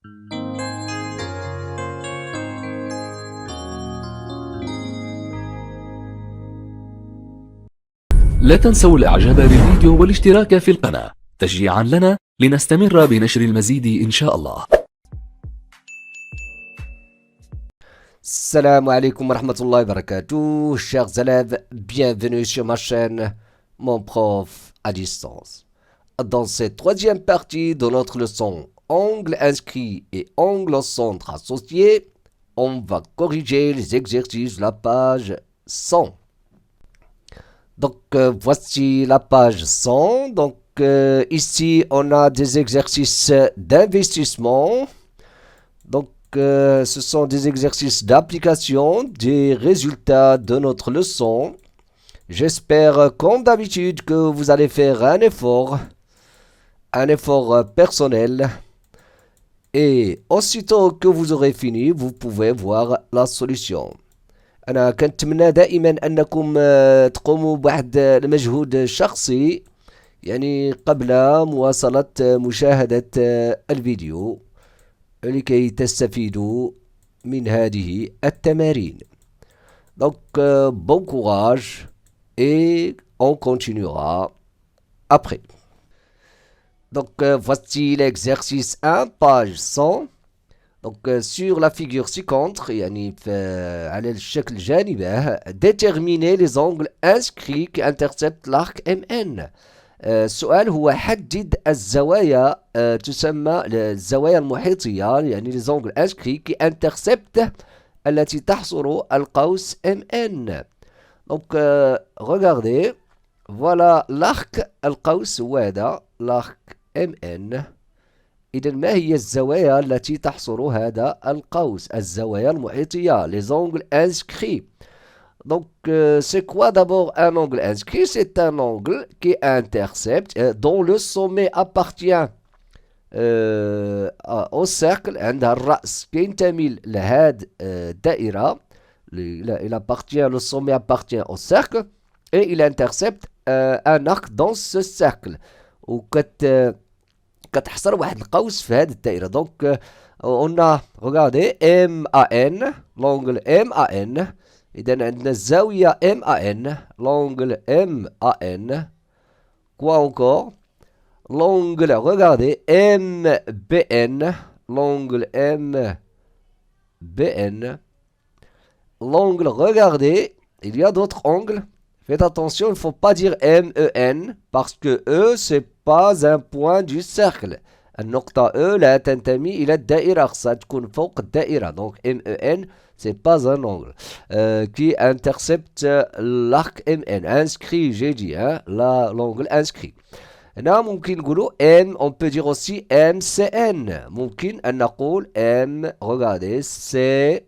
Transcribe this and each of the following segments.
لا تنسوا الاعجاب بالفيديو والاشتراك في القناة تشجيعا لنا لنستمر بنشر المزيد إن شاء الله. Salam alaikum wa rahmatullahi wa barakatuh, chers élèves, bienvenue sur ma chaîne, mon prof à distance. Dans cette troisième partie de notre leçon angle inscrit et angle au centre associé, on va corriger les exercices de la page 100. Donc voici la page 100. Donc ici on a des exercices d'investissement. Donc ce sont des exercices d'application des résultats de notre leçon. J'espère comme d'habitude que vous allez faire un effort personnel. Et aussitôt que vous aurez fini, vous pouvez voir la solution. أنا كنتمنى دائما أنكم تقوموا بواحد المجهود شخصي يعني قبل مواصلة مشاهدة الفيديو لكي تستفيدوا من هذه التمارين. Donc bon courage et on continuera après. Donc voici l'exercice 1, page 100. Donc sur la figure ci-contre يعني على الشكل جانبه déterminer les angles inscrits qui interceptent l'arc MN. السؤال هو حدد الزوايا تسمى الزوايا المحيطية يعني les angles inscrits qui interceptent التي تحصر القوس MN. Donc regardez, voilà l'arc القوس هو هذا l'arc MN. إذا ما هي الزوايا التي تحصر هذا القوس؟ الزوايا المحيطية les angles inscrits. Donc, c'est quoi d'abord un angle inscrit? C'est un angle qui intercepte, dont le sommet appartient au cercle عند الرأس كينتمي لهاد الدائرة. Il appartient, le sommet appartient au cercle et il intercepte un arc dans ce cercle. كتحصر واحد القوس في هذه الدائرة. Donc, on a, regardez, MAN, l'angle MAN. إذن عندنا الزاوية MAN, l'angle MAN. Quoi encore? L'angle, regardez, MBN, l'angle MBN. L'angle, regardez, il y a d'autres angles. Faites attention, il ne faut pas dire MEN parce que E, c'est pas un point du cercle. النقطة E لا تنتمي إلى الدائرة، خصها تكون فوق الدائرة. Donc MEN, c'est pas un angle qui intercepte l'arc MN. Inscrit, j'ai dit, hein, l'angle inscrit. هنا ممكن نقولوا M, on peut dire aussi MCN. ممكن أن نقول M, regardez, c'est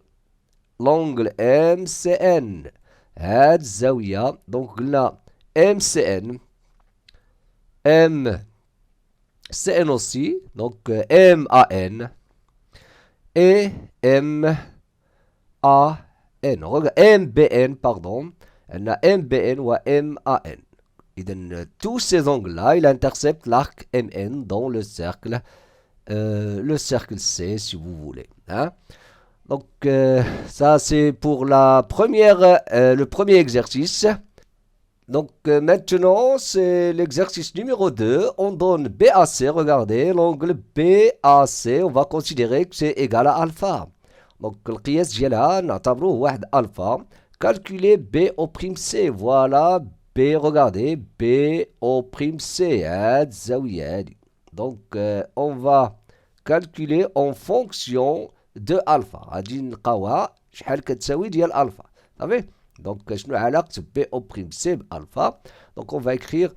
l'angle MCN. هاد الزاوية. Donc قلنا MCN. MCN aussi. Donc MAN. Et MAN. MBN, pardon. On a MBN ou MAN. Tous ces angles-là, ils interceptent l'arc MN dans le cercle C, si vous voulez. Hein? Donc, ça, c'est pour le premier exercice. Donc, maintenant, c'est l'exercice numéro 2. On donne BAC, regardez, l'angle BAC, on va considérer que c'est égal à alpha. Donc, القياس ديالها نعتبروه واحد alpha. Calculez B au prime C. Voilà, B, regardez, B au prime C. هاد الزاوية هادي. Donc, on va calculer en fonction de alpha. غادي نلقاوها شحال كتساوي ديال alpha. صافي. Donc, شنو علاقة B au prime C alpha? Donc, on va écrire,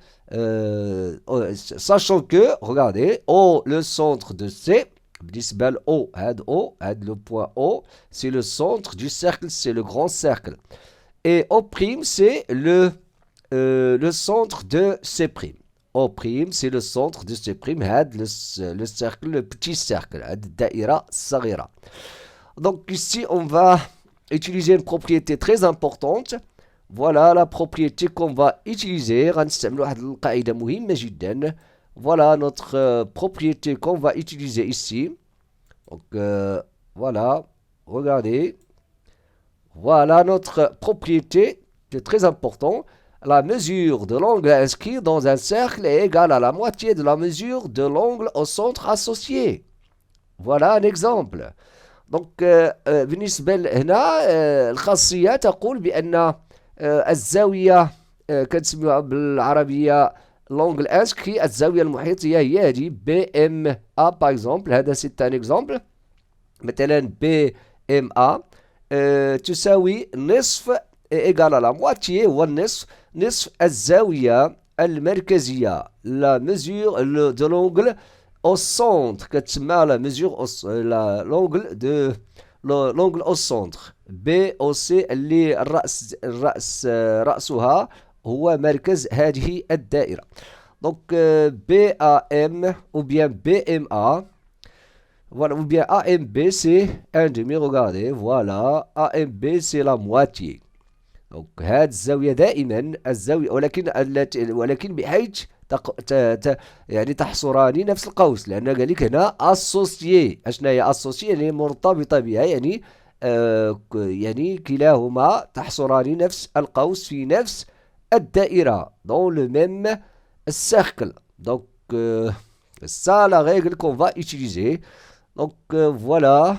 sachant que, regardez, O, le centre de C, بالنسبة ل O, le point O, c'est le centre du cercle, c'est le grand cercle. Et O', c'est le centre de C'. O', c'est le centre de C', le cercle, le petit cercle, الدائرة الصغيرة. Donc ici, on va utiliser une propriété très importante. Voilà la propriété qu'on va utiliser. غنستعملوا واحد القاعدة مهمة جدا. Voilà notre propriété qu'on va utiliser ici. Donc, voilà, regardez. Voilà notre propriété, c'est très important. La mesure de l'angle inscrit dans un cercle est égale à la moitié de la mesure de l'angle au centre associé. Voilà un exemple. دونك بالنسبة هنا الخاصية تقول بأن الزاوية كنسميوها بالعربية لونغل انسكري الزاوية المحيطية هي هذه بي ام ا باغ اكزومبل هذا سي ان اكزومبل مثلا بي ام ا تساوي نصف ايغال لا مواتيي هو النصف نصف الزاوية المركزية لا ميزور دو لونغل au centre كتسمى لا ميزور لونغل دو لونغل au centre بي او سي اللي الرأس رأسها هو مركز هذه الدائرة. دونك بي ا ام ou bien بي ام ا voilà, ou bien AMB c'est un demi, regardez, voilà, AMB c'est la moitié. Donc هاد الزاوية دائما الزاوية ولكن بحيث يعني تحصران نفس القوس لأن قال لك هنا associé. أشنا هي associé يعني مرتبطة بها يعني يعني كلاهما تحصران نفس القوس في نفس الدائرة dans le même cercle. Donc ça la règle qu'on va utiliser. Donc voilà.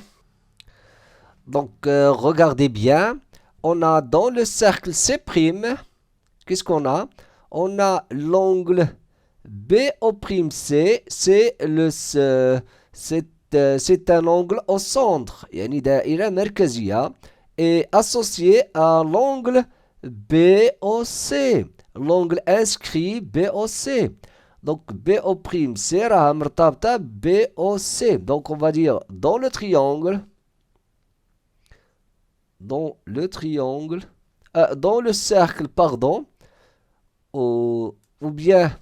Donc regardez bien. On a dans le cercle C', qu'est-ce qu'on a? On a l'angle BO'C, c'est un angle au centre, يعني دائرة مركزية, et associé à l'angle BOC, l'angle inscrit BOC. Donc BO'C راها مرتبطة BOC. Donc on va dire dans le triangle, dans le cercle, pardon, ou bien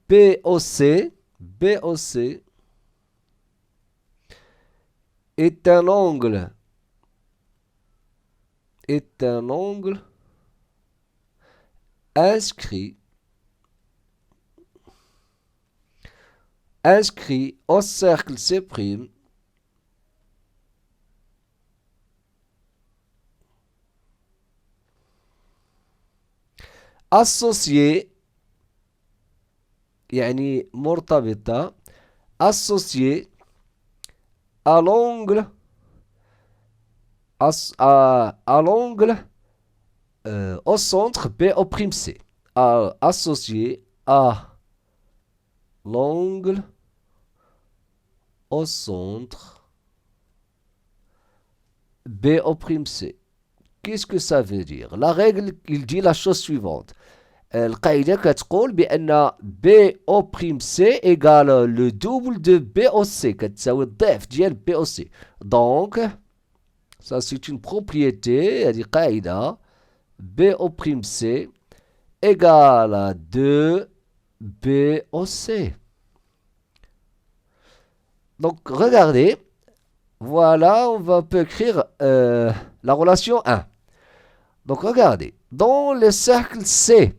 BOC est un angle inscrit au cercle C', associé يعني مرتبطة associé à l'angle au centre BO'C, associé à l'angle au centre BO'C. Qu'est-ce que ça veut dire? La règle, il dit la chose suivante. القاعدة كتقول بأن BO'C égale le double de BOC, كتساوي الضعف ديال BOC. Donc ça c'est une propriété, هذه قاعدة. BO'C égale 2 BOC. Donc regardez, voilà, on peut écrire la relation 1. Donc regardez, dans le cercle C,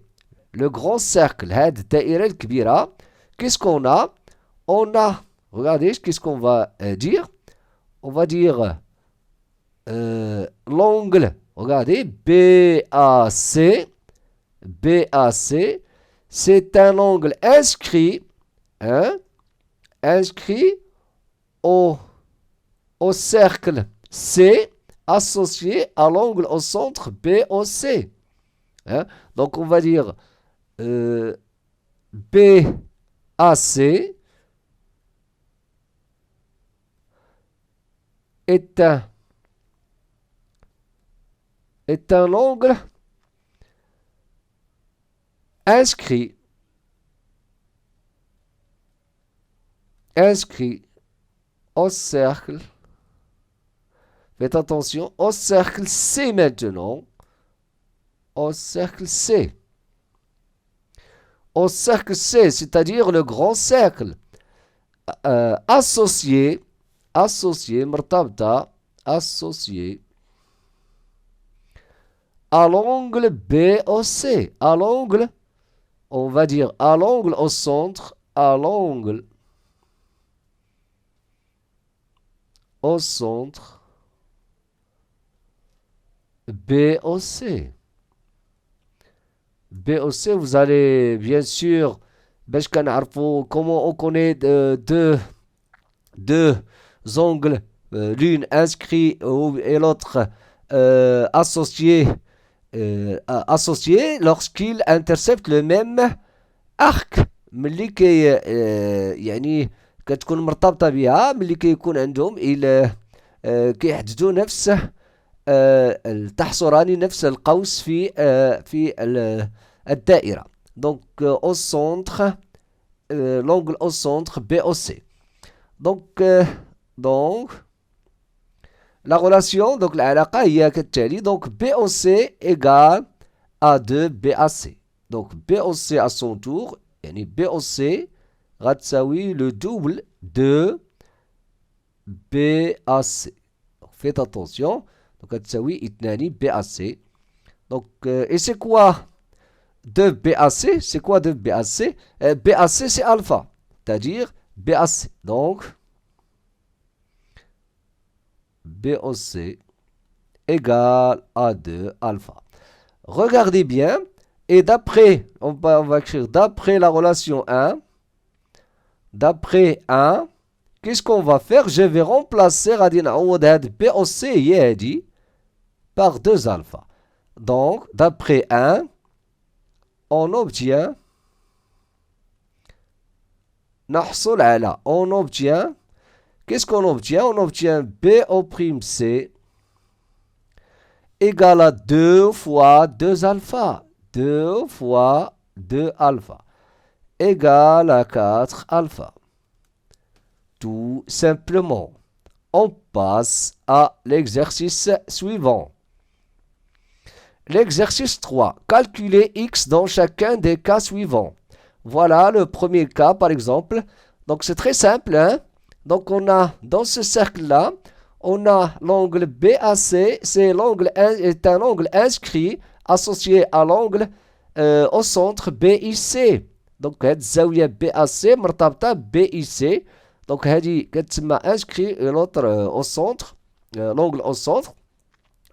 le grand cercle, هاد الدائرة الكبيرة, qu'est-ce qu'on a? On a, regardez, qu'est-ce qu'on va dire? On va dire l'angle, regardez, BAC, c'est un angle inscrit, inscrit au cercle C associé à l'angle au centre BOC. Donc on va dire BAC est un angle inscrit au cercle. Faites attention, au cercle C maintenant. Au cercle C. Au cercle C, c'est-à-dire le grand cercle. Associé, مرتبطة, associé à l'angle BOC. À l'angle, on va dire à l'angle au centre, à l'angle au centre BOC. BOC, vous allez bien sûr, comment on connaît deux angles, l'une inscrite et l'autre associée lorsqu'ils interceptent le même arc. ملي كي يعني كتكون مرتبطة بها ملي كيكون عندهم كيحددوا نفس تحصران نفس القوس في الدائرة. Donc au centre, l'angle au centre BOC. Donc la relation, donc العلاقة هي كالتالي. Donc BOC égale A2 BAC. Donc BOC à son tour, يعني BOC غتساوي le double de BAC. Donc faites attention. Donc غتساوي 2 BAC. Donc et c'est quoi 2 BAC? C'est quoi 2 BAC? BAC c'est alpha, c'est-à-dire BAC. Donc BOC égale A2 alpha. Regardez bien. Et d'après, on va écrire d'après la relation 1, d'après 1, qu'est-ce qu'on va faire? Je vais remplacer BOC par 2 alpha. Donc, d'après 1, on obtient, qu'est-ce qu'on obtient? On obtient BO'C égale à 2 fois 2 alpha. 2 fois 2 alpha égale à 4 alpha. Tout simplement, on passe à l'exercice suivant. L'exercice 3. Calculer x dans chacun des cas suivants. Voilà le premier cas par exemple. Donc c'est très simple. Hein? Donc on a dans ce cercle-là, on a l'angle BAC, est un angle inscrit associé à l'angle au centre BIC. Donc هاد الزاوية BAC مرتبطة BIC. Donc هادي كتسمى inscrit l'autre au centre, l'angle au centre.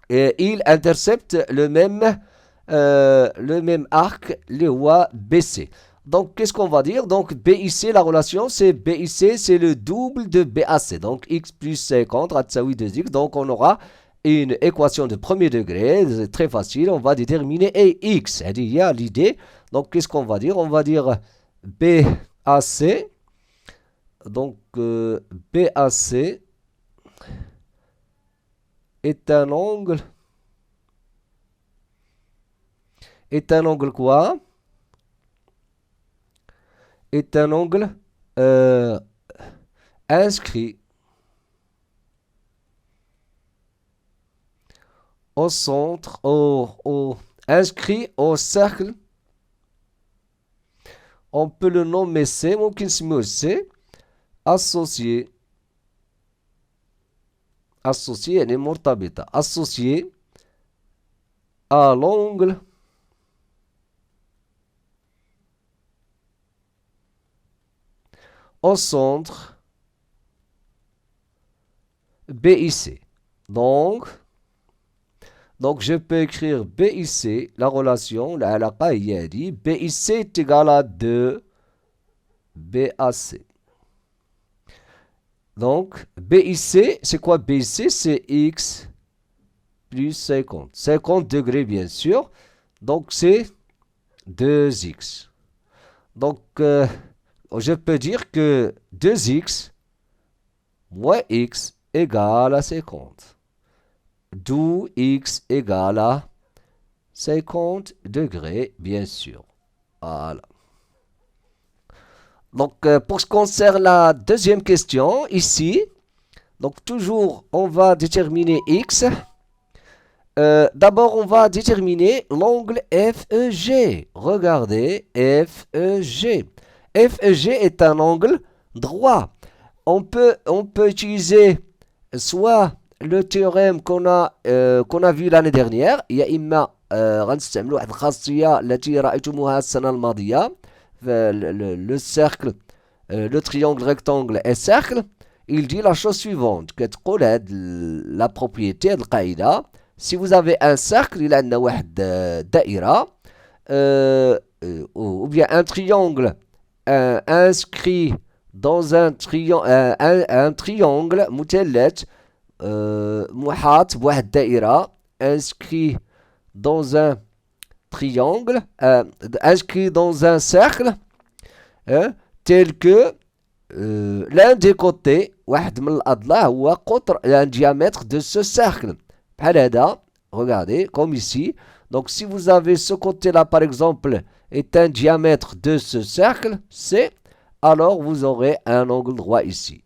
Et il intercepte le même arc, اللي هو BC. Donc qu'est-ce qu'on va dire? Donc BIC, la relation c'est BIC, c'est le double de BAC. Donc x plus 50 غتساوي 2x. Donc on aura une équation de premier degré, c'est très facile, on va déterminer x. Il y a l'idée. Donc qu'est-ce qu'on va dire? On va dire BAC. Donc BAC est un angle quoi? Est un angle inscrit au centre, inscrit au cercle. On peut le nommer C, ممكن نسميه C, associé يعني مرتبطة, associé à l'angle au centre BIC. Donc je peux écrire BIC, la relation, العلاقة هي هذه, BIC est égal à 2 BAC. Donc BIC, c'est quoi BIC? C'est x plus 50. 50 degrés bien sûr. Donc c'est 2x. Donc je peux dire que 2x moins x égale à 50. D'où x égale à 50 degrés, bien sûr. Voilà. Donc, pour ce qui concerne la deuxième question, ici, donc toujours, on va déterminer x. D'abord, on va déterminer l'angle FEG. Regardez, FEG. FEG est un angle droit. On peut utiliser soit le théorème qu'on a vu l'année dernière, يا إما غنستعملوا واحد الخاصية التي رأيتموها السنة الماضية le cercle, le triangle rectangle et cercle, il dit la chose suivante. كتقول هاد la propriété هاد القاعدة. Si vous avez un cercle, il a واحد دائرة ou bien un triangle inscrit dans un triangle مثلث محاط بواحد الدائرة inscrit dans un triangle inscrit dans un cercle tel que l'un des côtés واحد من الأضلاع هو قطر un diamètre de ce cercle بحال هذا. Regardez comme ici. Donc si vous avez ce côté là par exemple est un diamètre de ce cercle C, alors vous aurez un angle droit ici.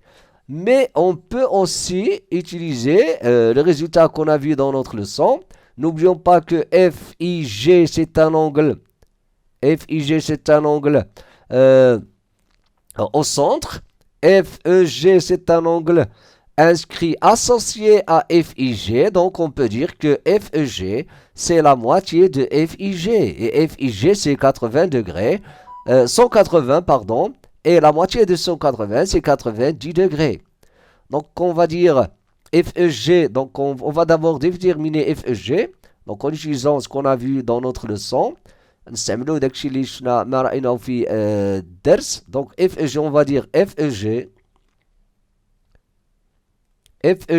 Mais on peut aussi utiliser le résultat qu'on a vu dans notre leçon. N'oublions pas que FIG c'est un angle au centre. FEG c'est un angle inscrit associé à FIG. Donc on peut dire que FEG c'est la moitié de FIG. Et FIG c'est 180 pardon. Et la moitié de 180 c'est 90 degrés. Donc on va dire FEG. Donc on va d'abord déterminer FEG. Donc en utilisant ce qu'on a vu dans notre leçon. نستعملوا داكشي اللي شفنا ما رأيناه في الدرس. Donc FEG on va dire FEG est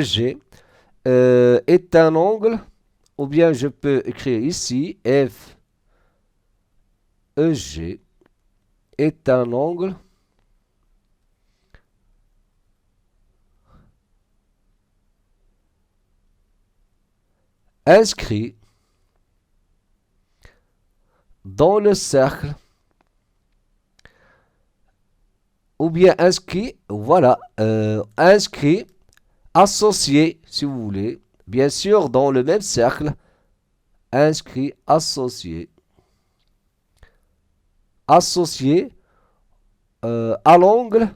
un angle, ou bien je peux écrire ici FEG est un angle inscrit dans le cercle, ou bien inscrit, voilà, inscrit, associé, si vous voulez, bien sûr dans le même cercle, inscrit, associé à l'angle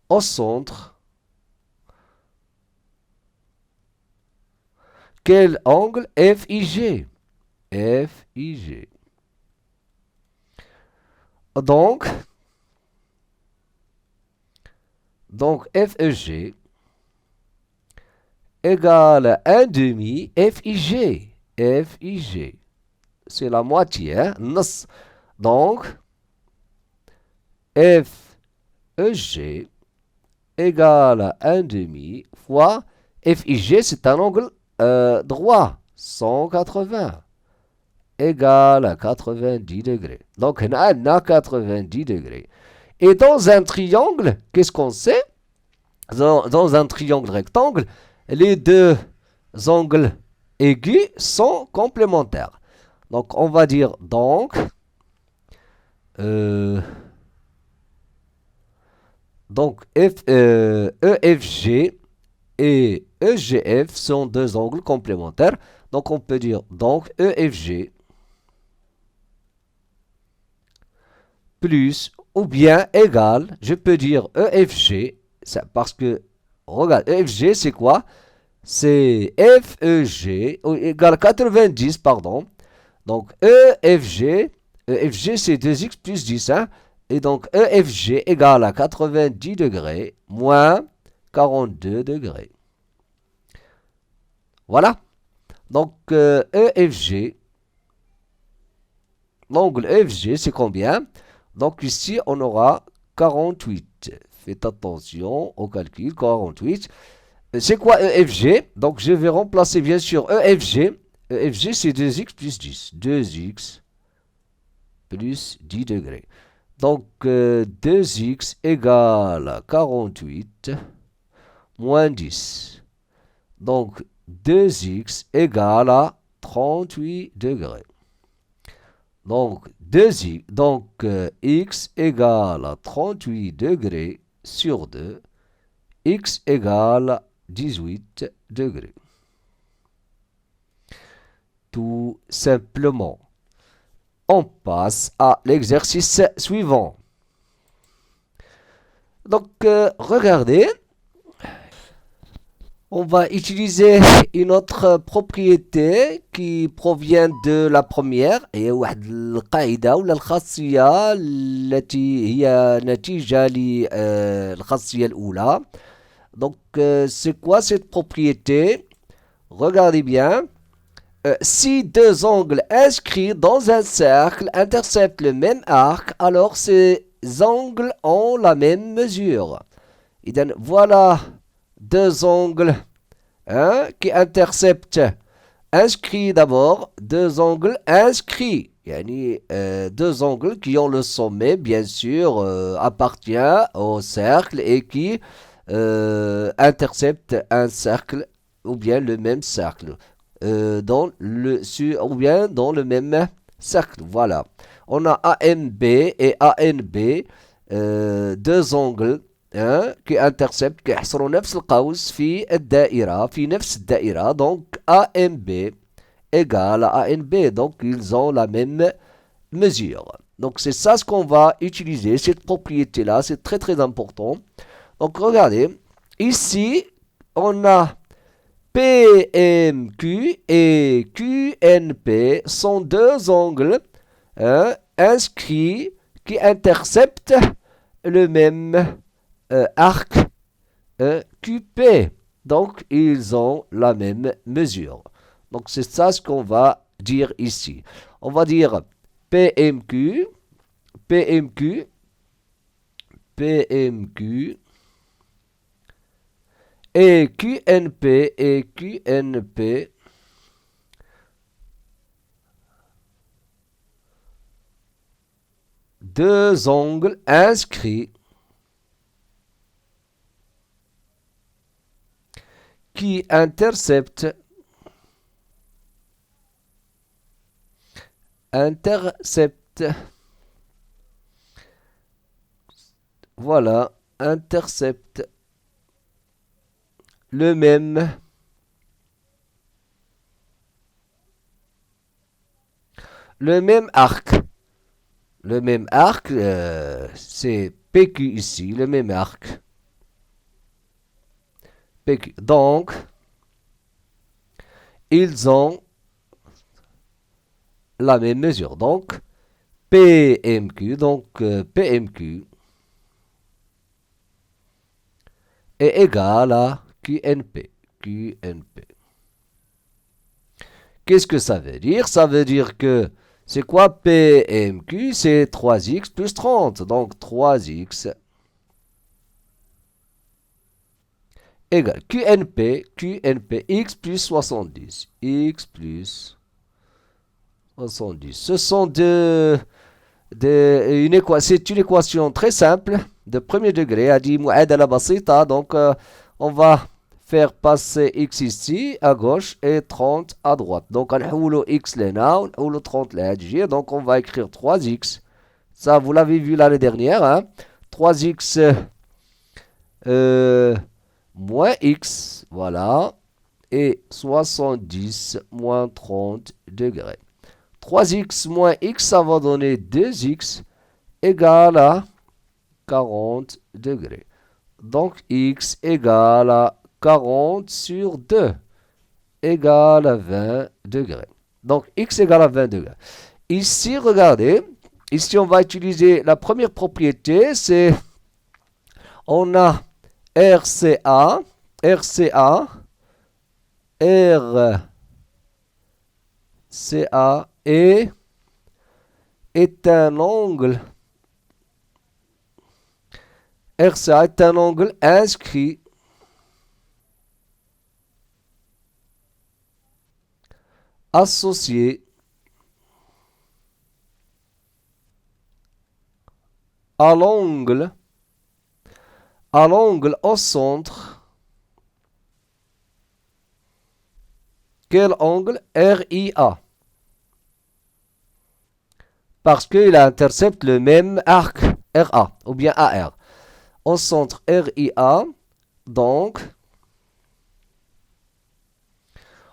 au centre. Quel angle? FIG. Donc FEG égale 1 demi FIG. C'est la moitié. Hein? Donc FEG égale 1 demi fois FIG, c'est un angle droit, 180 égale 90 degrés. Donc, on a 90 degrés. Et dans un triangle, qu'est-ce qu'on sait? Dans un triangle rectangle, les deux angles aigus sont complémentaires. Donc, on va dire EFG et EGF sont deux angles complémentaires. Donc, on peut dire EFG plus ou bien égal, je peux dire EFG, parce que, regarde, EFG c'est quoi? C'est FEG égale 90, pardon. Donc, EFG c'est 2x plus 10, hein? Et donc, EFG égale à 90 degrés moins 42 degrés. Voilà. Donc, EFG, l'angle EFG, c'est combien? Donc, ici, on aura 48. Faites attention au calcul, 48. C'est quoi EFG? Donc, je vais remplacer, bien sûr, EFG. EFG, c'est 2x plus 10. 2x plus 10 degrés. Donc, 2x égale 48 moins 10. Donc, 2x égale à 38 degrés. Donc, x égale à 38 degrés sur 2. X égale à 18 degrés. Tout simplement. On passe à l'exercice suivant. Donc, regardez. On va utiliser une autre propriété qui provient de la première هي واحد القاعدة ولا الخاصية التي هي نتيجة للخاصية الأولى. Donc c'est quoi cette propriété? Regardez bien. Si deux angles inscrits dans un cercle interceptent le même arc, alors ces angles ont la même mesure. إذن voilà deux angles qui interceptent inscrits d'abord, deux angles inscrits. Yani, deux angles qui ont le sommet, bien sûr, appartient au cercle et qui interceptent un cercle ou bien le même cercle. Ou bien dans le même cercle. Voilà. On a AMB et ANB, deux angles qui interceptent كيحصروا نفس القوس في الدائرة في نفس الدائرة. Donc AMB égale à ANB. Donc ils ont la même mesure. Donc c'est ça ce qu'on va utiliser, cette propriété là, c'est très très important. Donc regardez, ici on a PMQ et QNP sont deux angles inscrits qui interceptent le même arc QP. Donc, ils ont la même mesure. Donc, c'est ça ce qu'on va dire ici. On va dire PMQ, PMQ, PMQ et QNP deux angles inscrits qui interceptent voilà, interceptent le même arc. Le même arc, c'est PQ ici, le même arc. PQ. Donc, ils ont la même mesure. Donc, PMQ, PMQ est égal à QNP. QNP. Qu'est-ce que ça veut dire? Ça veut dire que c'est quoi PMQ? C'est 3x plus 30. Donc 3x égale QNP, x plus 70. X plus 70. Ce sont c'est une équation très simple de premier degré. هذه معادلة بسيطة. Donc on va faire passer x ici à gauche et 30 à droite. Donc on va x لهنا ونحولو 30 لهاد. Donc on va écrire 3x. Ça vous l'avez vu l'année dernière. Hein? 3x moins x. Voilà. Et 70 moins 30 degrés. 3x moins x, ça va donner 2x égale à 40 degrés. Donc x égale à 40 sur 2 égale à 20 degrés. Donc x égale à 20 degrés. Ici, regardez, ici on va utiliser la première propriété, c'est on a RCA, RCA est un angle. RCA est un angle inscrit associé à l'angle au centre. Quel angle? RIA. Parce qu'il intercepte le même arc RA ou bien AR. Au centre RIA, donc,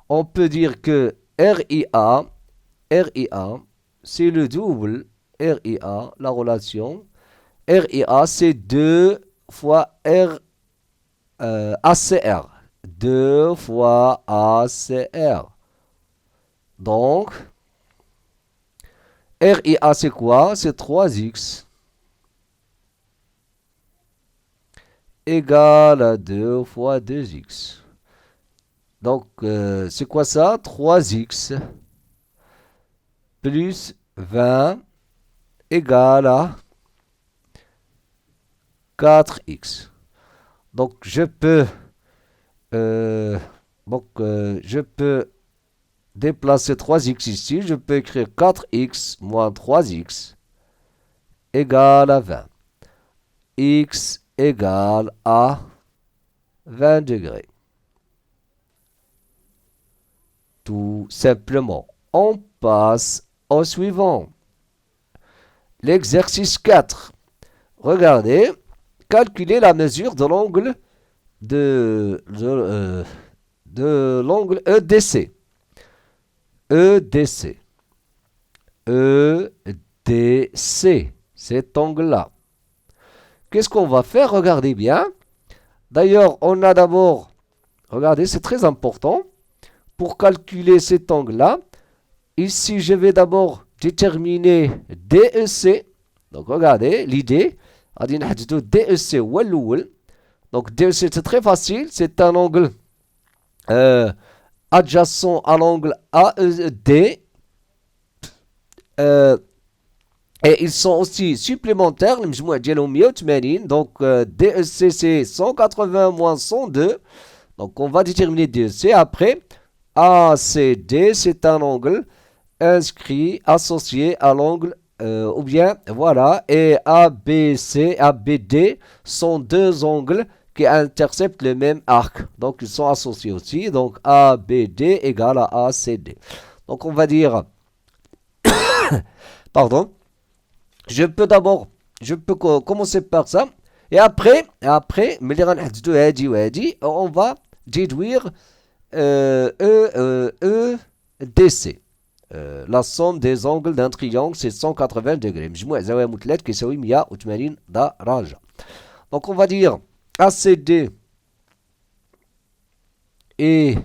on peut dire que RIA, c'est le double RIA, la relation. RIA, c'est 2 fois ACR. 2 fois ACR. Donc, RIA c'est quoi? C'est 3x égale à 2 fois 2x. Donc, c'est quoi ça? 3x plus 20 égale à 4x. Donc, je peux déplacer 3x ici. Je peux écrire 4x moins 3x égale à 20. X égale à 20 degrés. Tout simplement. On passe au suivant. L'exercice 4. Regardez. Calculez la mesure de l'angle de l'angle EDC. EDC. EDC. Cet angle-là. Qu'est-ce qu'on va faire? Regardez bien. D'ailleurs, on a d'abord, regardez, c'est très important. Pour calculer cet angle-là, ici, je vais d'abord déterminer DEC. Donc, regardez, l'idée, DEC ou l'oul. Donc, DEC, c'est très facile. C'est un angle adjacent à l'angle AED. Et ils sont aussi supplémentaires. Donc, DEC, c'est 180 moins 102. Donc, on va déterminer DEC. Après, ACD, c'est un angle inscrit, associé à l'angle, ou bien, voilà, et ABC, ABD sont deux angles qui interceptent le même arc. Donc, ils sont associés aussi. Donc, ABD égale à ACD. Donc, on va dire, pardon, je peux commencer par ça. Et après, on va déduire EDC. La somme des angles d'un triangle, c'est 180 degrés. Donc, on va dire ACD et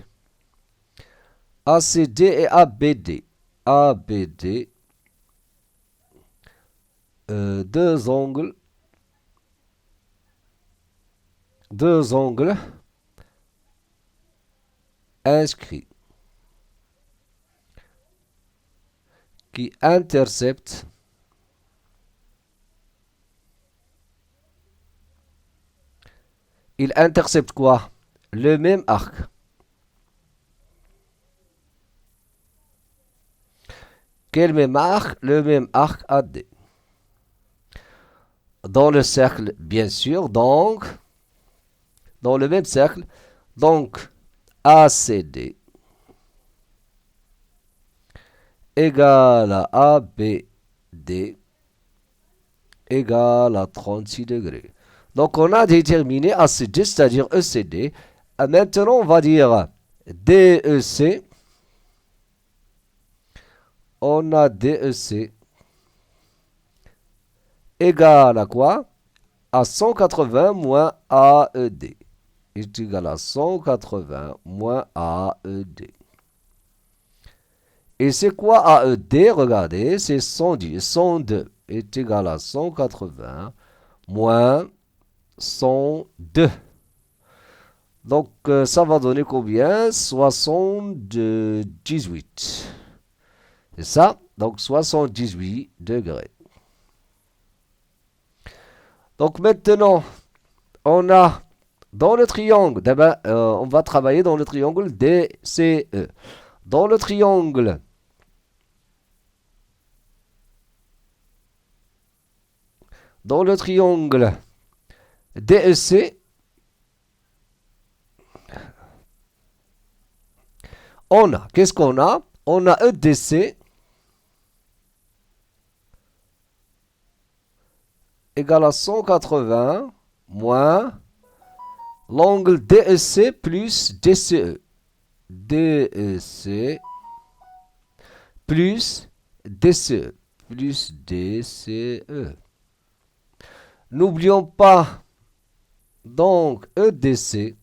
ABD. ABD, deux angles inscrits qui interceptent quoi? Le même arc. Quel même arc? Le même arc AD. Dans le cercle, bien sûr, donc, dans le même cercle, donc, ACD égale à ABD égale à 36 degrés. Donc, on a déterminé ACD, c'est-à-dire ECD. Et maintenant, on va dire DEC. On a DEC égale à quoi? À 180 moins AED. Est égal à 180 moins AED. Et c'est quoi AED? Regardez, c'est 110. 102 est égal à 180 moins 102. Donc, ça va donner combien? 78. C'est ça? Donc, 78 degrés. Donc, maintenant, on a dans le triangle, d'abord, on va travailler dans le triangle DCE. Dans le triangle DEC, qu'est-ce qu'on a? On a EDC égale à 180 moins l'angle DEC plus DCE. DEC plus DCE. Plus DCE. N'oublions pas donc EDC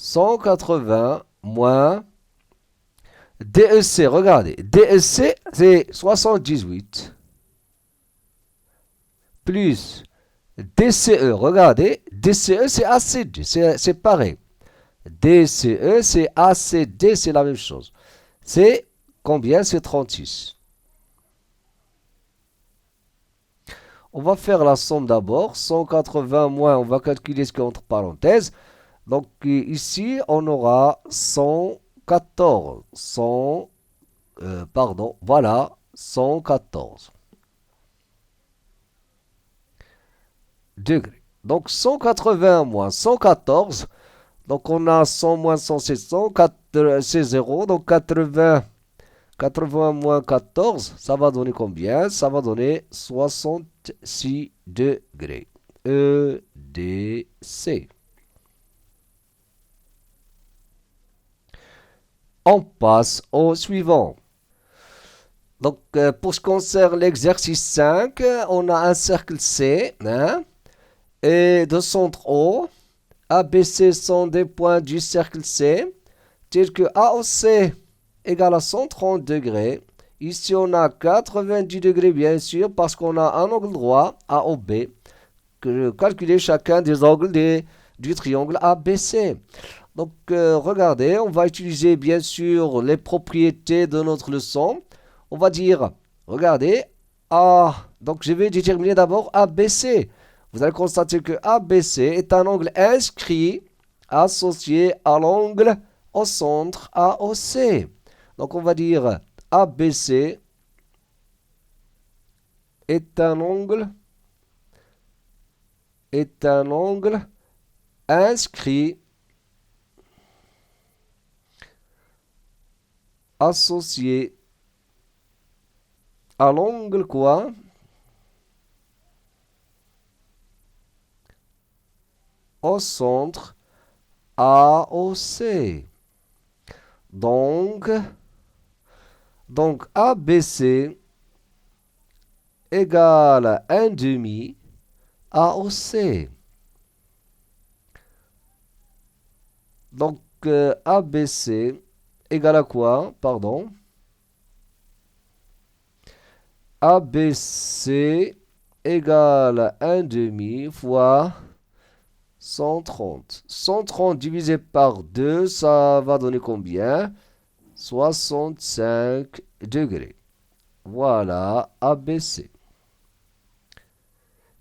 180 moins DEC, regardez, DEC c'est 78 plus DCE, regardez, DCE c'est ACD, c'est pareil. DCE c'est ACD, c'est la même chose. C'est combien? C'est 36. On va faire la somme d'abord. 180 moins, on va calculer ce qu'il y a entre parenthèses. Donc ici, on aura 114. Voilà, 114 degrés. Donc 180 moins 114. Donc on a 100 moins 100, c'est 100. C'est 0. Donc 80 moins 14, ça va donner combien? Ça va donner 66 degrés. EDC. On passe au suivant. Donc, pour ce qui concerne l'exercice 5, on a un cercle C, hein, et de centre O. ABC sont des points du cercle C, tels que AOC égale à 130 degrés. Ici, on a 90 degrés, bien sûr, parce qu'on a un angle droit, AOB, que calculer chacun des angles du triangle ABC. Donc, regardez, on va utiliser, bien sûr, les propriétés de notre leçon. On va dire, regardez, donc je vais déterminer d'abord ABC. Vous allez constater que ABC est un angle inscrit associé à l'angle au centre AOC. Donc on va dire ABC est un angle inscrit associé à l'angle quoi? Au centre AOC. Donc ABC égale 1 demi AOC. Donc ABC égale à quoi? Pardon. ABC égale 1 demi fois 130. 130 divisé par 2, ça va donner combien? 65 degrés. Voilà, ABC.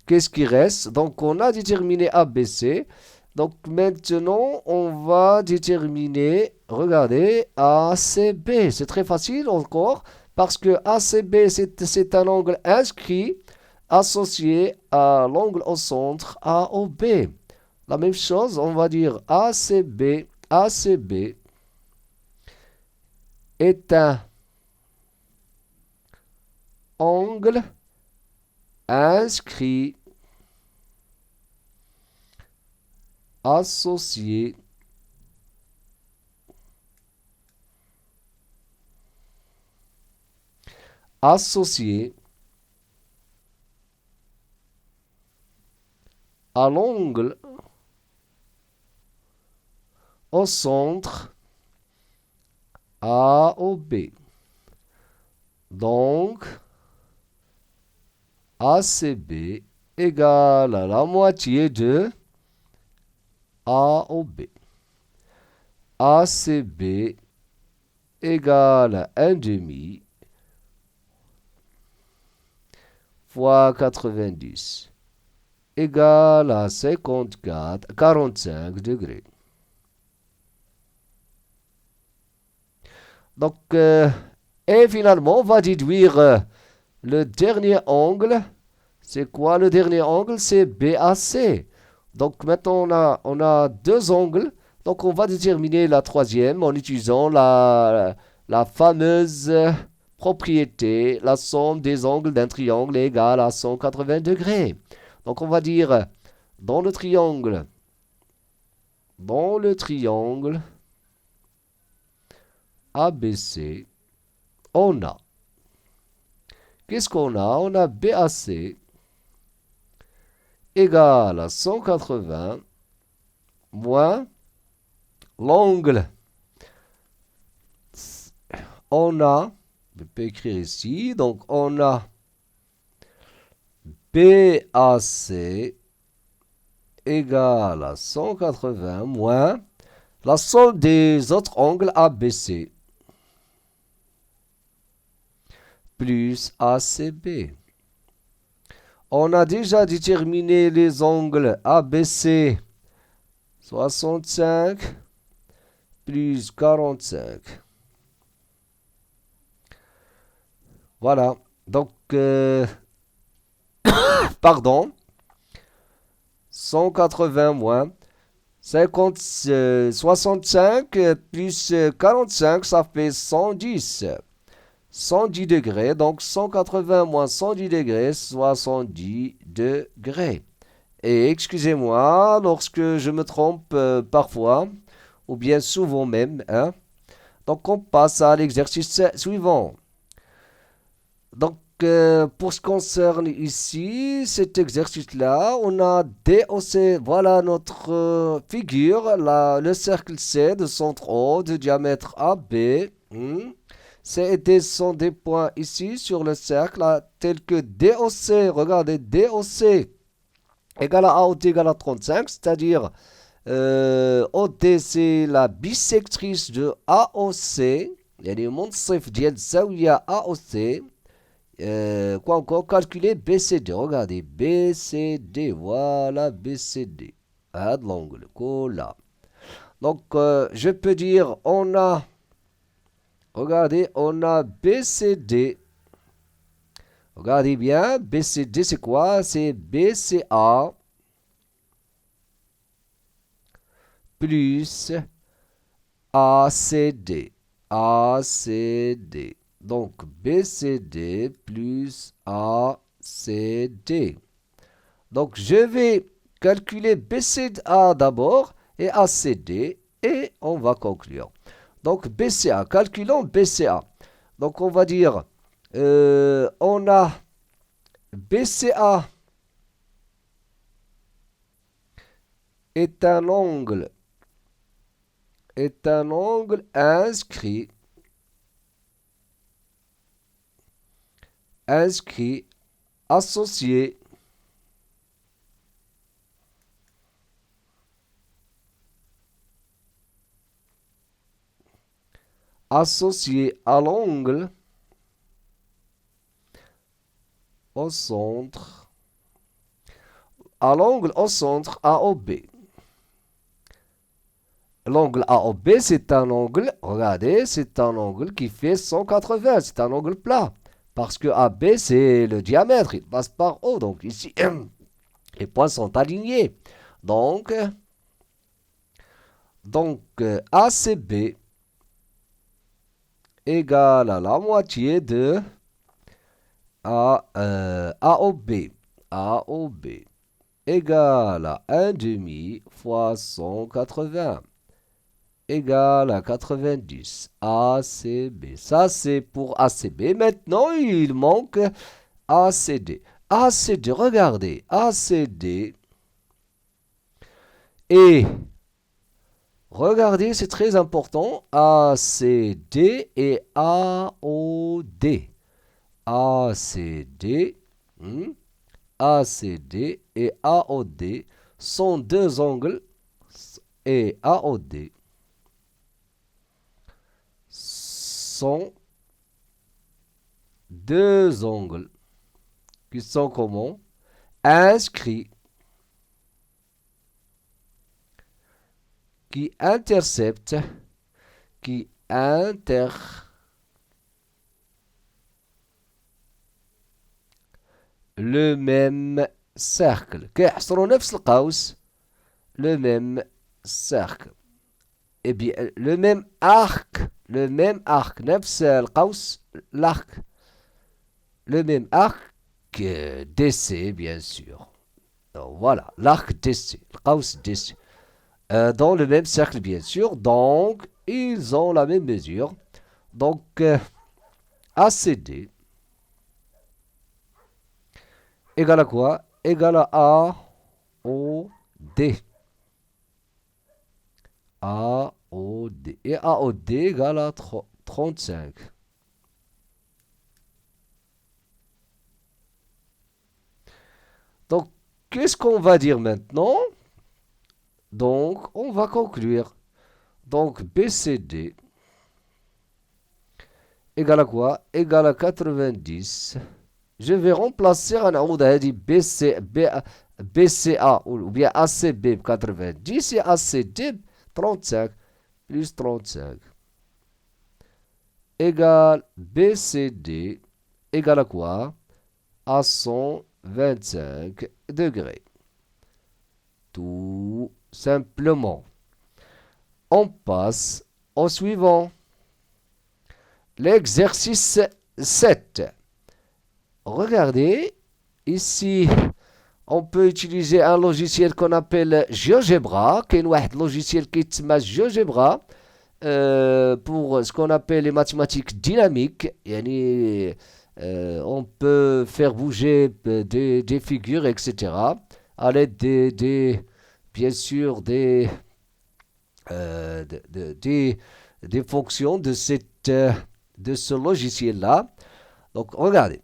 Qu'est-ce qui reste? Donc, on a déterminé ABC. Donc, maintenant, on va déterminer, regardez, ACB. C'est très facile encore, parce que ACB, c'est un angle inscrit associé à l'angle au centre AOB. La même chose, on va dire ACB est un angle inscrit associé à l'angle au centre AOB. Donc, ACB égale à la moitié de AOB. ACB égale à 1 demi fois 90 égale à 45 degrés. Donc, et finalement, on va déduire le dernier angle. C'est quoi le dernier angle? C'est BAC. Donc, maintenant, on a deux angles. Donc, on va déterminer la troisième en utilisant la fameuse propriété. La somme des angles d'un triangle est égale à 180 degrés. Donc, on va dire, dans le triangle, ABC, on a, qu'est-ce qu'on a? On a BAC égale à 180 moins l'angle. On a, je peux écrire ici, donc on a BAC égale à 180 moins la somme des autres angles ABC plus ACB. On a déjà déterminé les angles ABC 65 plus 45. Voilà. Donc, pardon, 180 moins 65 plus 45, ça fait 110. 110 degrés, donc 180 moins 110 degrés, 70 degrés. Et excusez-moi lorsque je me trompe parfois, ou bien souvent même. Hein. Donc on passe à l'exercice suivant. Donc pour ce qui concerne ici, cet exercice-là, on a DOC, voilà notre figure, le cercle C de centre O, de diamètre AB. C et D sont des points ici sur le cercle, tels que DOC, regardez, DOC égale à AOD égale à 35, c'est-à-dire OD c'est la bisectrice de AOC, يعني منصف ديال الزاوية AOC. Quoi encore? Calculer BCD. Regardez, BCD. Voilà, BCD. Ah, de l'angle. Là. Donc, je peux dire, on a, regardez, on a BCD. Regardez bien, BCD, c'est quoi? C'est BCA plus ACD. ACD. Donc, BCD plus ACD. Donc, je vais calculer BCA d'abord et ACD et on va conclure. Donc, BCA, calculons BCA. Donc, on va dire, on a BCA est un angle inscrit associé à l'angle au centre AOB. L'angle AOB, c'est un angle, regardez, c'est un angle qui fait 180, c'est un angle plat. Parce que AB, c'est le diamètre, il passe par O. Donc ici, les points sont alignés. Donc ACB égale à la moitié de AOB. AOB égale à 1 demi fois 180 égale à 90. ACB. Ça, c'est pour ACB. Maintenant, il manque ACD. ACD, regardez. ACD. Et regardez, c'est très important. ACD et AOD. ACD. ACD et AOD sont deux angles. Et AOD sont deux angles qui sont comment? Inscrits, qui interceptent, le même cercle. كيحصروا نفس القوس. Le même cercle. Eh bien, le même arc. نفس القوس, l'arc. Le même arc DC, bien sûr. Donc, voilà, l'arc DC, le قوس DC. Dans le même cercle, bien sûr. Donc, ils ont la même mesure. Donc, ACD égale à quoi? Égale à AOD. AOD. OD. Et AOD égale à 35. Donc, qu'est-ce qu'on va dire maintenant? Donc, on va conclure. Donc, BCD égale à quoi? Égale à 90. Je vais remplacer BCA ou bien ACB 90 et ACD 35 plus 35 égale BCD égale à quoi? À 125 degrés. Tout simplement. On passe au suivant. L'exercice 7. Regardez, ici, on peut utiliser un logiciel qu'on appelle GeoGebra, qui est un logiciel qui est GeoGebra pour ce qu'on appelle les mathématiques dynamiques. On peut faire bouger des figures, etc. à l'aide bien sûr, des fonctions de ce logiciel-là. Donc, regardez.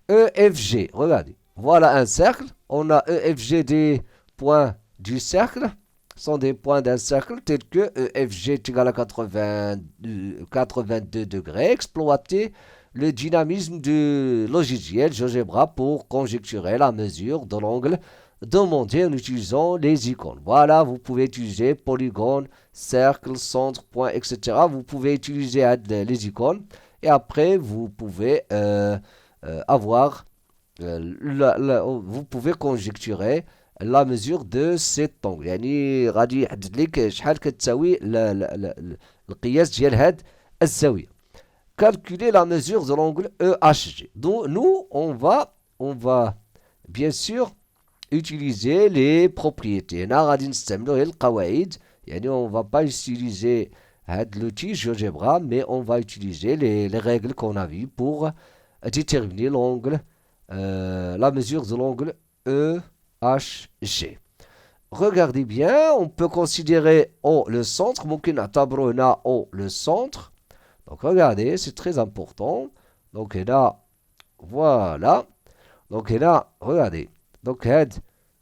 EFG, regardez. Voilà un cercle. On a EFG des points du cercle. Sont des points d'un cercle tels que EFG est égal à 82 degrés. Exploiter le dynamisme du logiciel GeoGebra pour conjecturer la mesure de l'angle demandé en utilisant les icônes. Voilà, vous pouvez utiliser polygone, cercle, centre, point, etc. Vous pouvez utiliser les icônes et après vous pouvez vous pouvez conjecturer la mesure de cet angle. يعني غادي يحدد لك شحال كتساوي القياس ديال هاد الزاوية. Calculer la mesure de l'angle EHG. Donc nous on va bien sûr utiliser les propriétés. هنا غادي نستعملوا غير القواعد. يعني on va pas utiliser l'outil GeoGebra, mais on va utiliser les règles qu'on a vues pour déterminer l'angle, la mesure de l'angle EHG. Regardez bien, on peut considérer O le centre, ممكن نعتبروا هنا O le centre. Donc regardez, c'est très important. Donc là, voilà. Donc là, regardez. Donc head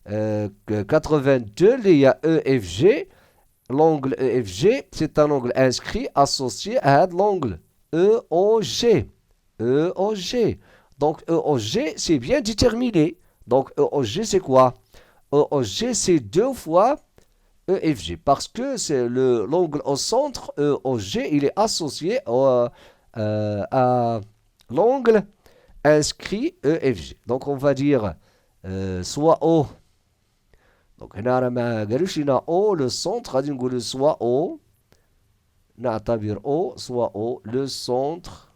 82, il y a EFG. L'angle EFG, c'est un angle inscrit associé à l'angle EOG. EOG. Donc EOG, c'est bien déterminé. Donc EOG, c'est quoi? EOG, c'est 2 fois EFG. Parce que c'est l'angle au centre, EOG, il est associé à l'angle inscrit EFG. Donc on va dire soit O. Donc هنا راه ما قالوش لنا O le centre, غادي نقولوا soit O. نعتبر O soit O le centre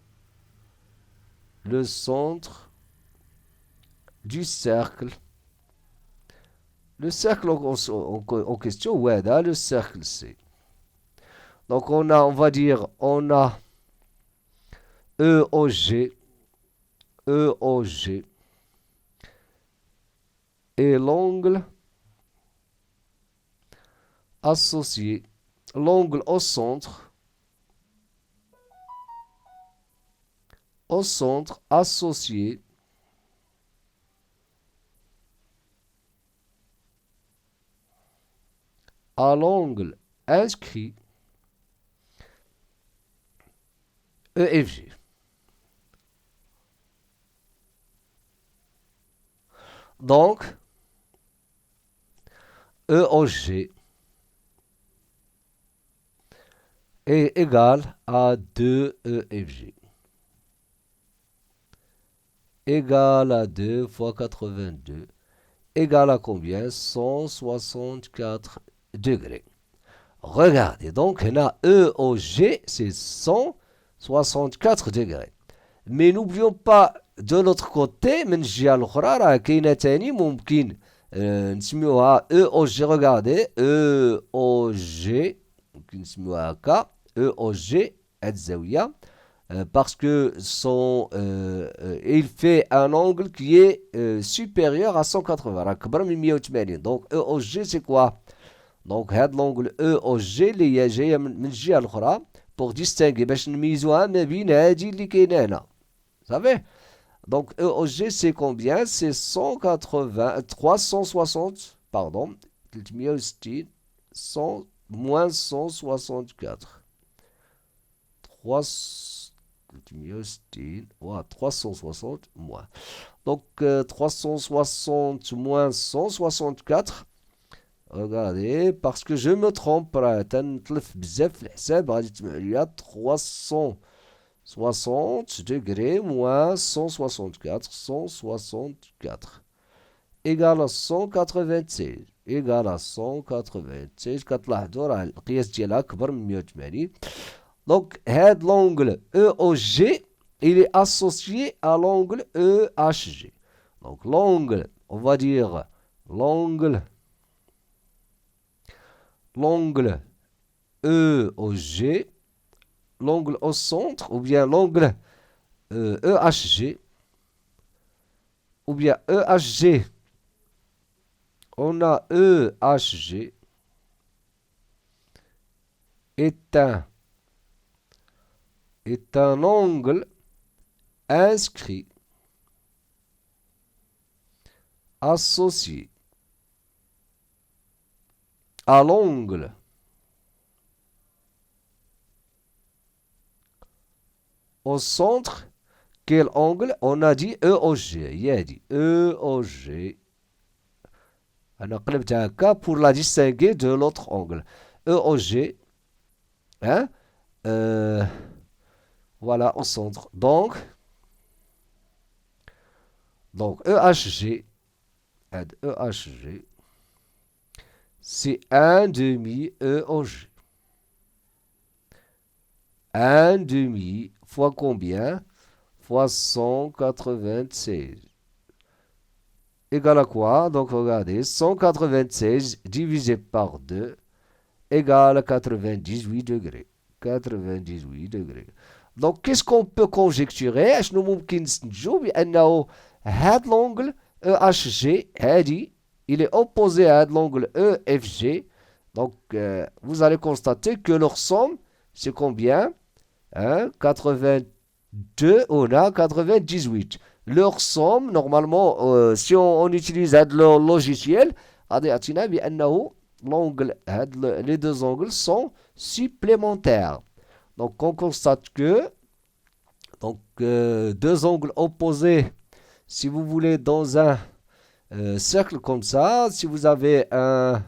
du cercle. Le cercle en question, ouais, là, le cercle C. Donc on va dire, on a EOG et l'angle associé, l'angle au centre associé à l'angle inscrit EFG. Donc, EOG est égal à 2EFG. Égal à 2 fois 82. Égal à combien? 164 degrés. Regardez, donc on a EOG, c'est 164 degrés. Mais n'oublions pas, de l'autre côté, من الجهة الأخرى راه كاينة تاني ممكن نسميوها EOG. regardez, EOG ممكن نسميوها هكا EOG هاد الزاوية parce que il fait un angle qui est supérieur à 180, راه كبر من 180. Donc EOG c'est quoi? دونك هاد لونجل او او جي اللي هي جايه من الجهه الاخرى بوغ ديستانغي باش نميزوها ما بين هادي اللي كاينه هنا صافي. دونك او او جي سي كومبيان سي 180 360 باردون 360 100 moins 164 360 voilà 360 moins donc 360 moins 164. Regardez, parce que je me trompe, 360 degrés moins 164, 164 égale à 196 égale à 196. كتلاحظوا راه القياس ديالها كبر من 180. Donc, هاد l'angle EOG, il est associé à l'angle EHG. Donc, l'angle, on va dire l'angle EOG, l'angle au centre, ou bien l'angle EHG, ou bien EHG. On a EHG est un angle inscrit associé à l'angle au centre. Quel angle? On a dit EOG. Il y a dit EOG. On a قلبتها هكا pour la distinguer de l'autre angle. EOG. Hein? Voilà, au centre. Donc EHG, EHG, c'est 1 demi EOG. 1 demi fois combien? Fois 196. Égale à quoi? Donc regardez, 196 divisé par 2 égale 98 degrés. 98 degrés. Donc, qu'est-ce qu'on peut conjecturer? اشنو ممكن نستنتجو بأنه هاد l'angle EHG هادي il est opposé à l'angle EFG. Donc, vous allez constater que leur somme, c'est combien? 82, on a 98. Leur somme, normalement, si on utilise le logiciel, غادي يعطينا بأنه l'angle, les deux angles sont supplémentaires. Donc, on constate que deux angles opposés, si vous voulez, dans un cercle comme ça, si vous avez un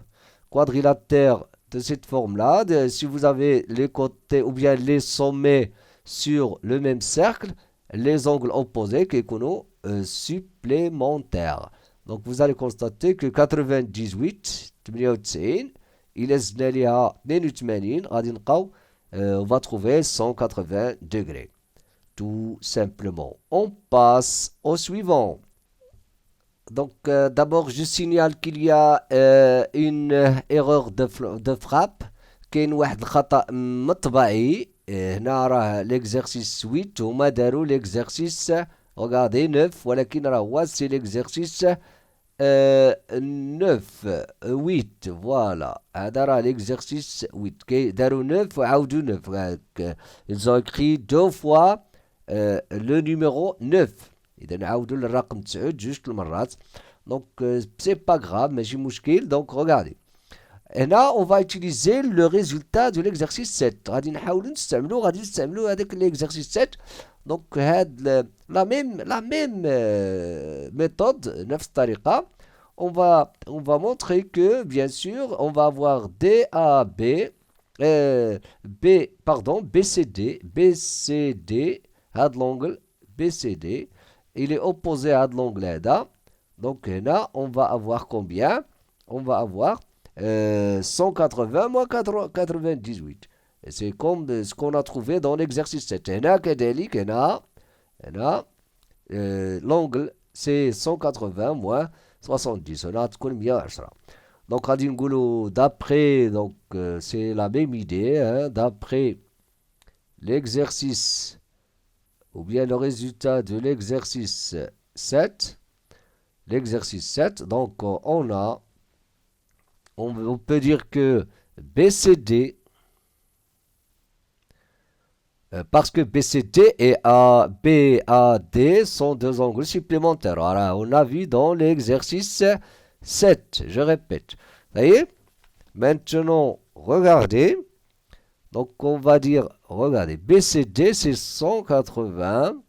quadrilatère de cette forme-là, si vous avez les côtés ou bien les sommets sur le même cercle, les angles opposés qui sont supplémentaires. Donc, vous allez constater que 98, 98, il est ليها 82 غادي نلقاو on va trouver 180 degrés. Tout simplement. On passe au suivant. Donc, d'abord, je signale qu'il y a une erreur de frappe. كاين واحد الخطأ مطبعي. هنا راه l'exercice 8 هما داروا l'exercice regardez 9 ولكن راه هو c'est l'exercice 9 8 voilà هذا راه l'exercice 8 داروا 9 وعاودوا 9 ils ont écrit deux fois le numéro 9 اذا عاودوا الرقم 9 جوج المرات. donc c'est pas grave ماشي مشكل. donc regardez هنا on va utiliser le résultat de l'exercice 7 غادي نحاولوا نستعملوا هذاك l'exercice 7. donc هاد la même méthode نفس الطريقة. on va montrer que bien sûr on va avoir DAB BCD هاد l'angle BCD il est opposé à l'angle هذا. donc هنا on va avoir combien? on va avoir 180 moins 98. Et c'est comme ce qu'on a trouvé dans l'exercice 7. هنا كذلك هنا l'angle c'est 180 moins 70. هنا تكون 110. donc غادي نقولوا d'après donc c'est la même idée hein, d'après l'exercice ou bien le résultat de l'exercice 7. l'exercice 7 donc on on peut dire que BCD, parce que BCD et BAD sont deux angles supplémentaires. Voilà, on a vu dans l'exercice 7, je répète. Vous voyez? Maintenant, regardez. Donc, on va dire, regardez, BCD, c'est 180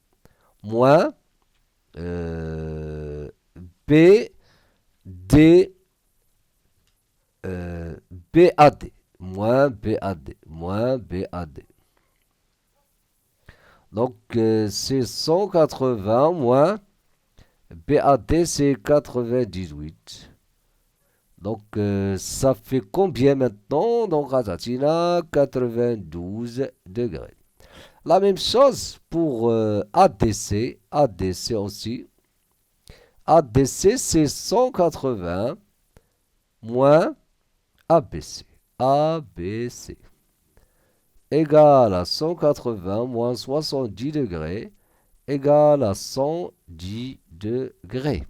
moins BD, BAD, moins BAD, moins BAD. Donc, c'est 180 moins BAD, c'est 98. Donc, ça fait combien maintenant? Donc, Ratatina, 92 degrés. La même chose pour ADC. ADC aussi. ADC, c'est 180 moins ABC. ABC égale à 180 moins 70 degrés égale à 110 degrés.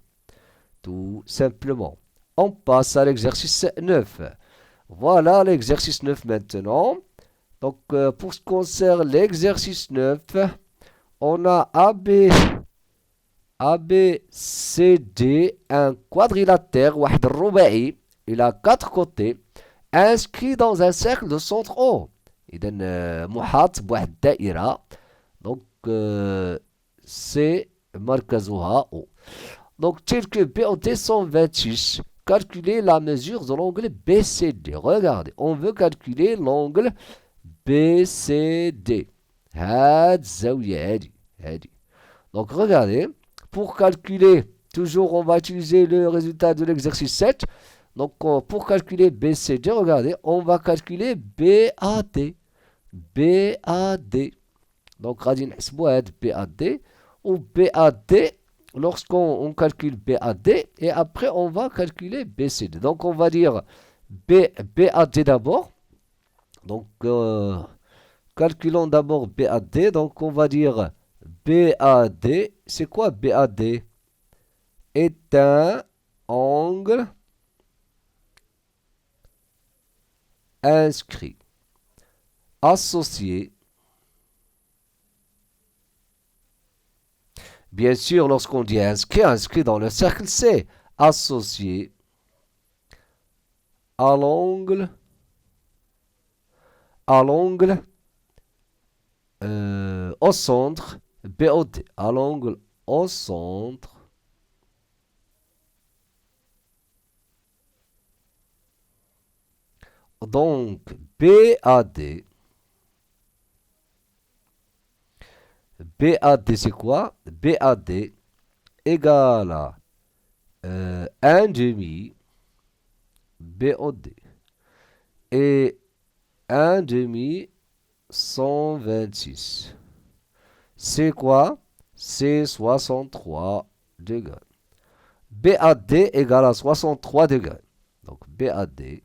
Tout simplement. On passe à l'exercice 9. Voilà l'exercice 9 maintenant. Donc, pour ce qui concerne l'exercice 9, on a ABCD, un quadrilatère, واحد الرباعي, il a 4 côtés, inscrit dans un cercle de centre O. إذن محاط بواحد الدائرة. Donc, c'est مركزها O. Donc, tel que BOT 126, calculer la mesure de l'angle BCD. Regardez, on veut calculer l'angle BCD. هاد الزاوية هادي. Donc, regardez, pour calculer, toujours on va utiliser le résultat de l'exercice 7. Donc, pour calculer BCD, regardez, on va calculer BAD. BAD. Donc, غادي نحسبوا هاد BAD ou BAD. Lorsqu'on calcule BAD et après on va calculer BCD. Donc on va dire BAD d'abord. Donc calculons d'abord BAD. Donc on va dire BAD. C'est quoi BAD? Est un angle inscrit, associé. Bien sûr, lorsqu'on dit inscrit dans le cercle, c'est associé à l'angle au centre BOD, à l'angle au centre donc BAD. BAD, c'est quoi? BAD égale à 1 demi BOD. Et 1 demi 126. C'est quoi? C'est 63 degrés. BAD égale à 63 degrés. Donc BAD.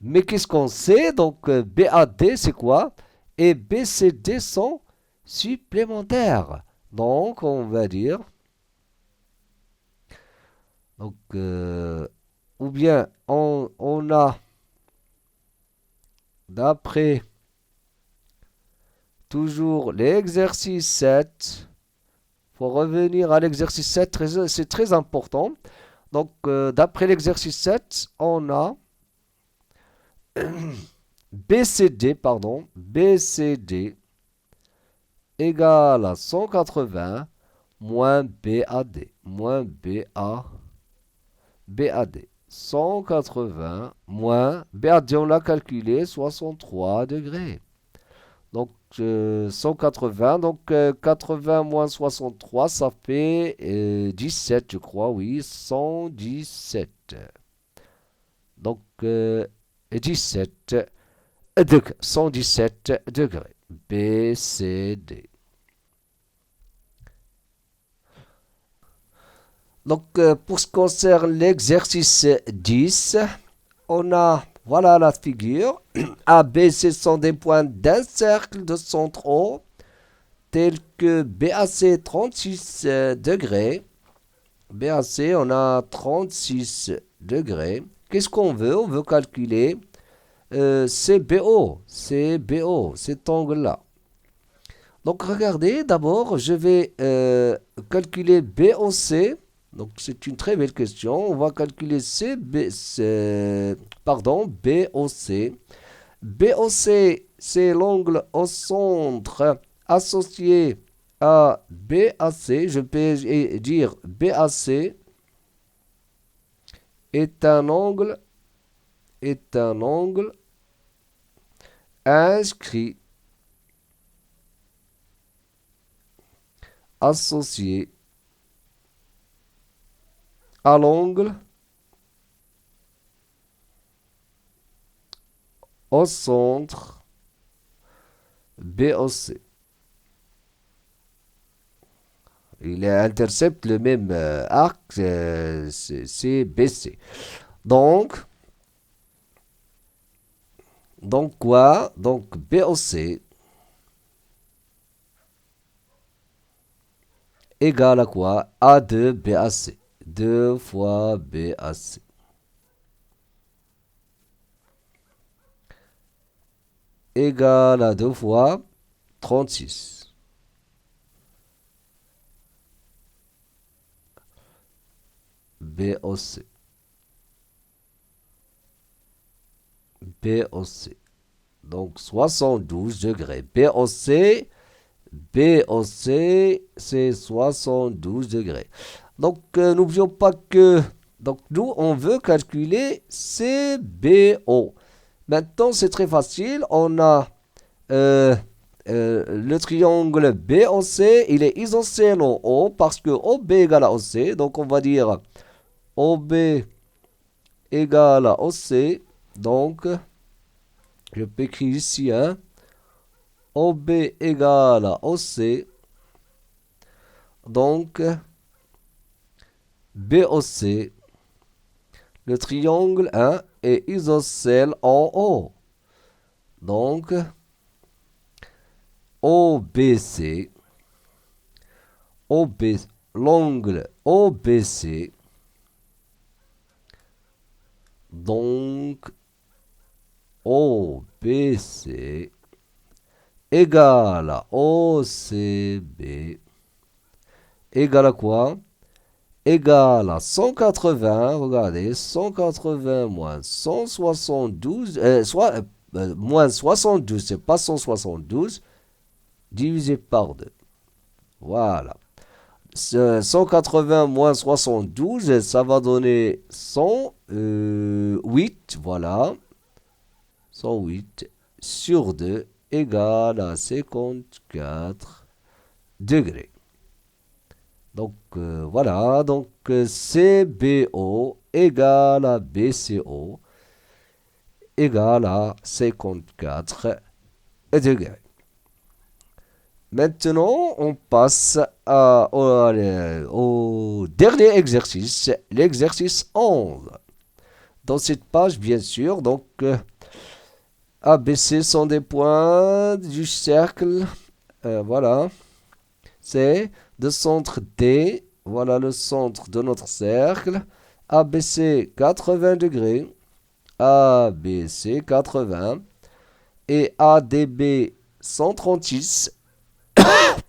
Mais qu'est-ce qu'on sait? Donc BAD, c'est quoi? Et BCD sont supplémentaires. Donc, on va dire, donc, ou bien on a, d'après toujours l'exercice 7, pour revenir à l'exercice 7, c'est très important. Donc, d'après l'exercice 7, on a BCD égale à 180 moins BAD, BAD. 180 moins BAD, on l'a calculé, 63 degrés. Donc, 180, donc 80 moins 63, ça fait 17, je crois, oui, 117. Donc, 17 degrés, 117 degrés. BCD. Donc, pour ce qui concerne l'exercice 10, on a, voilà la figure. A, B, C sont des points d'un cercle de centre O, tel que BAC 36 degrés. BAC, on a 36 degrés. Qu'est-ce qu'on veut? On veut calculer CBO, cet angle-là. Donc regardez, d'abord, je vais calculer BOC. Donc c'est une très belle question. On va calculer BOC. BOC, c'est l'angle au centre associé à BAC. Je peux dire BAC est un angle inscrit associé à l'angle au centre BOC. Il intercepte le même arc CBC. Donc quoi? Donc BOC égale à quoi? A2 BAC. 2 fois BAC. Égale à 2 fois 36. BOC. Donc 72 degrés. BOC, c'est 72 degrés. Donc n'oublions pas que nous, on veut calculer CBO. Maintenant, c'est très facile. On a le triangle BOC, il est isocèle en O parce que OB égale à OC. Donc on va dire OB égale à OC. Donc, je peux écrire ici, OB égale à OC. Donc, BOC, le triangle est isocèle en O. Donc, OBC, l'angle OBC, donc OBC égale à OCB égale à quoi? Égale à 180, regardez, 180 moins 172, moins 72, c'est pas 172, divisé par 2. Voilà. 180 moins 72, ça va donner 108, voilà. 108 sur 2 égale à 54 degrés. Donc voilà, donc CBO égale à BCO égale à 54 degrés. Maintenant, on passe au dernier exercice, l'exercice 11. Dans cette page, bien sûr, donc ABC sont des points du cercle. Voilà. C'est de centre D. Voilà le centre de notre cercle. ABC 80 degrés. ABC 80. Et ADB 136.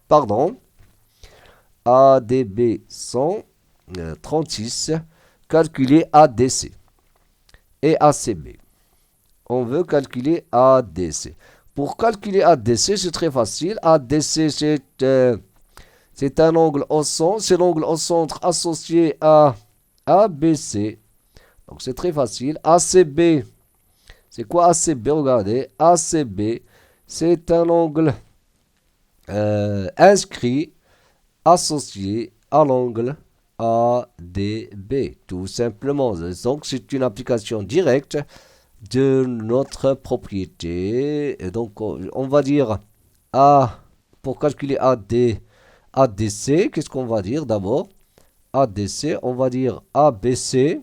Pardon. ADB 136. Calculer ADC. Et ACB. On veut calculer ADC. Pour calculer ADC, c'est très facile. ADC, c'est un angle au centre. C'est l'angle au centre associé à ABC. Donc, c'est très facile. ACB, c'est quoi ACB? Regardez. ACB, c'est un angle inscrit, associé à l'angle ADB. Tout simplement. Donc, c'est une application directe de notre propriété. Et donc, on va dire A, pour calculer ADC, qu'est-ce qu'on va dire d'abord? ADC, on va dire ABC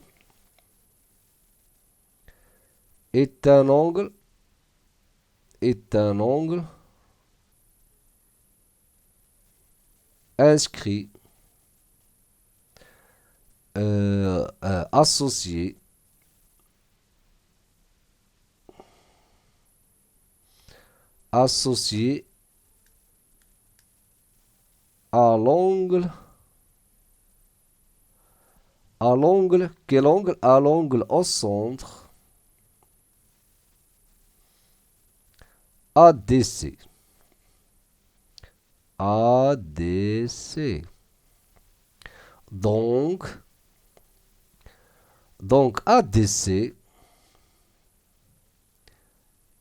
est un angle inscrit associé à l'angle. Quel angle? À l'angle au centre ADC. Donc ADC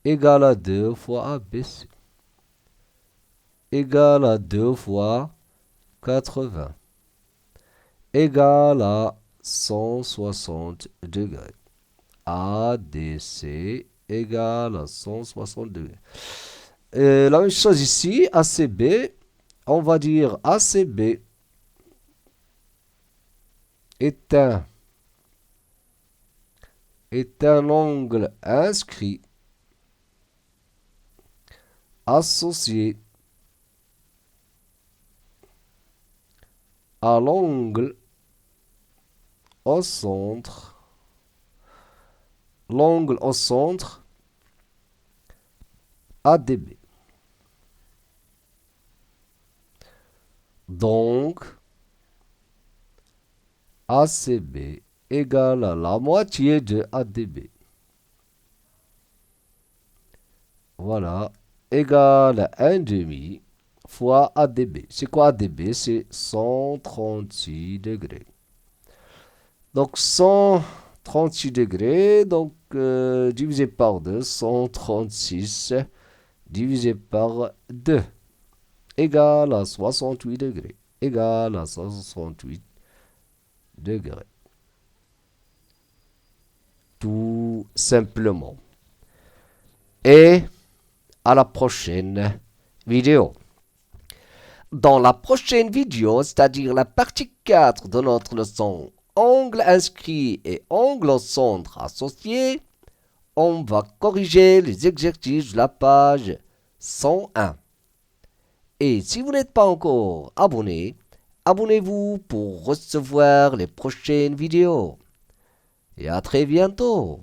égale à 2 fois ABC. Égale à 2 fois 80. Égale à 160 degrés. ADC égale à 160 degrés. La même chose ici, ACB, on va dire ACB est un angle inscrit associé à l'angle au centre. L'angle au centre ADB. Donc, ACB égale à la moitié de ADB. Voilà, égale à 1 demi fois ADB. C'est quoi ADB? C'est 136 degrés. Donc 136 degrés, donc divisé par 2, 136 divisé par 2 égale à 68 degrés. Égale à 168 degrés. Tout simplement. Et à la prochaine vidéo. Dans la prochaine vidéo, c'est-à-dire la partie 4 de notre leçon angle inscrit et angle au centre associé, on va corriger les exercices de la page 101. Et si vous n'êtes pas encore abonné, abonnez-vous pour recevoir les prochaines vidéos. Et à très bientôt.